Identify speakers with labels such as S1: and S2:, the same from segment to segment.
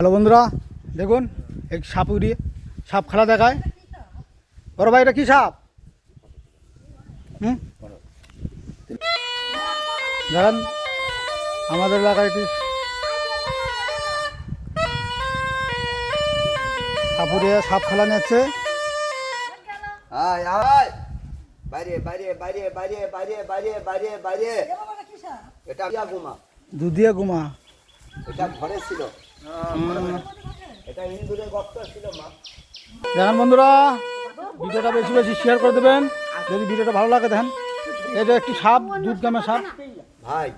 S1: Hello বন্ধুরা, দেখুন এক সাপ উড়িয়ে সাপ খেলা দেখায়। বড় ভাই, এটা কি সাপ? দেখেন আমাদের এলাকায় একটি সাপ উড়িয়ে সাপ খেলা নিচ্ছে। দুধিয়া গুমা দেখেন বন্ধুরা, ভিডিওটা বেশি বেশি শেয়ার করে দেবেন যদি ভিডিওটা ভালো লাগে। দেখেন এটা একটি সাপ, দুধগামা সাপ ভাই।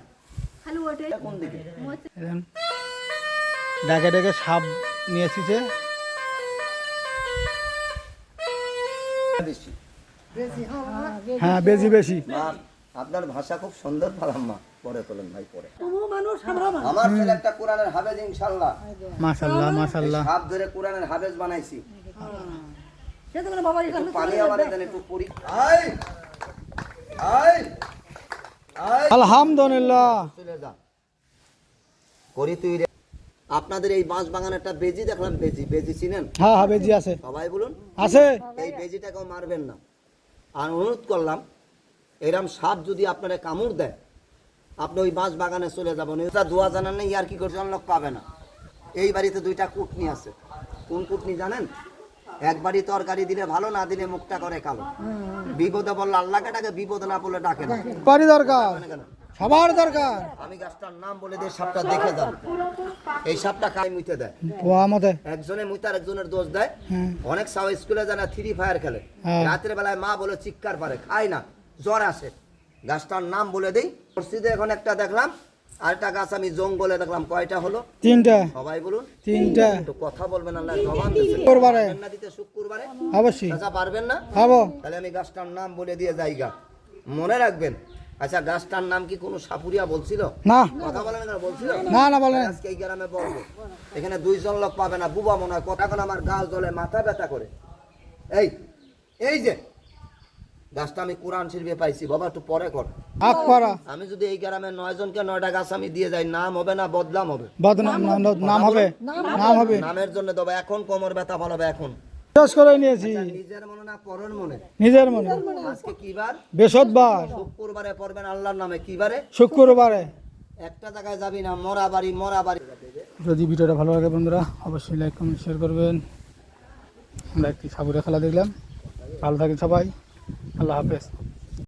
S1: ডেকে ডেকে সাপ নিয়ে এসেছে। হ্যাঁ, বেশি বেশি।
S2: আপনার ভাষা খুব সুন্দর পালাম্মা। পরে বলেন ভাই, পরে আমার ছেলে একটা কোরআনের হাফেজ ইনশাআল্লাহ।
S1: মাশাআল্লাহ মাশাআল্লাহ।
S2: সাপ ধরে কোরআনের হাফেজ বানাইছি। পানি আমারে দেন একটু পড়ি।
S1: আলহামদুলিল্লাহ।
S2: চলে যা করি তুই রে। আপনাদের এই বাঁশ বাগানে একটা বেজি দেখলাম, বেজি চিনেন?
S1: হ্যাঁ হ্যাঁ, বেজি আছে।
S2: সবাই বলুন
S1: আছে।
S2: এই বেজিটাকেও মারবেন না। আর অনুরোধ করলাম, এরম সাপ যদি আপনারা কামড় দেয়, আপনি ওই বাঁশ বাগানে চলে যাবেন। ওটা দোয়া জানান নেই, আর কি করছে লোক পাবে না। এই বাড়িতে দুইটা কুটনি আছে। কোন কুটনি জানেন? একবারই তরকারি দিলে ভালো, না দিলে মুখটা করে কালো। বিপদে বললে আল্লাহকে ডাকে, বিপদে না বললে ডাকে না।
S1: পারি দরকার, সবার দরকার।
S2: আমি গাছটার নাম বলে দিয়ে সাপটা দেখে যান। এই সাপটা খাই মুইতে দেয়। একজনে মুইতার একজনের দোষ দেয়। অনেক সাও স্কুলে যায় না, ফ্রি ফায়ার খেলে। রাতের বেলায় মা বলে চিৎকার পারে, খায় না, জ্বর আসে। গাছটার নাম বলে দেই। মসজিদে এখন একটা দেখলাম, আরেকটা গাছ আমি জঙ্গলে দেখলাম। কয়টা হলো?
S1: তিনটা।
S2: সবাই বলুন
S1: তিনটা।
S2: একটু কথা বলবেন, আল্লাহ জবান দিয়েছে।
S1: শুক্রবারে
S2: না দিতে শুক্রবারে
S1: অবশ্যই।
S2: আচ্ছা, পারবেন না?
S1: খাবো।
S2: তাহলে আমি গাছটার নাম বলে দিয়ে যাইগা, মনে রাখবেন। আচ্ছা, গাছটার নাম কি কোনো সাপুরিয়া বলছিল?
S1: না।
S2: কথা বলেন না, বলছিল
S1: না না বলেন।
S2: আজকে এই গ্রামে বলবো, এখানে দুইজন লোক পাবে না। বুবা মনে হয় কথা, এখন আমার গাছ জ্বলে, মাথা ব্যথা করে। এই যে গাছটা আমি কোরআন শরীফে পাইছি। বাবা একটু পরে কর। আমি যদি এই গ্রামে 9 জনকে 9টা গাছ আমি দিয়ে যাই, নাম হবে না বদনাম হবে?
S1: নাম হবে, নাম হবে।
S2: নামের জন্য দেবো। এখন কোমর ব্যথা ভালো হবে। এখন
S1: শেষ করে নিয়েছি।
S2: নিজের মনে না পরের মনে?
S1: নিজের মনে।
S2: আজকে কি বার?
S1: বৃহস্পতিবার।
S2: শুক্রবারে পড়বেন আল্লাহর নামে। কি বারে?
S1: শুক্রবারে।
S2: একটা জায়গায় যাবি না, মরা বাড়ি।
S1: যদি ভিডিওটা ভালো লাগে বন্ধুরা, অবশ্যই লাইক কমেন্ট শেয়ার করবেন। আমরা একটি সাপুরে খেলা দেখলাম। ভালো থাকেন সবাই। আল্লাহ হাফেজ।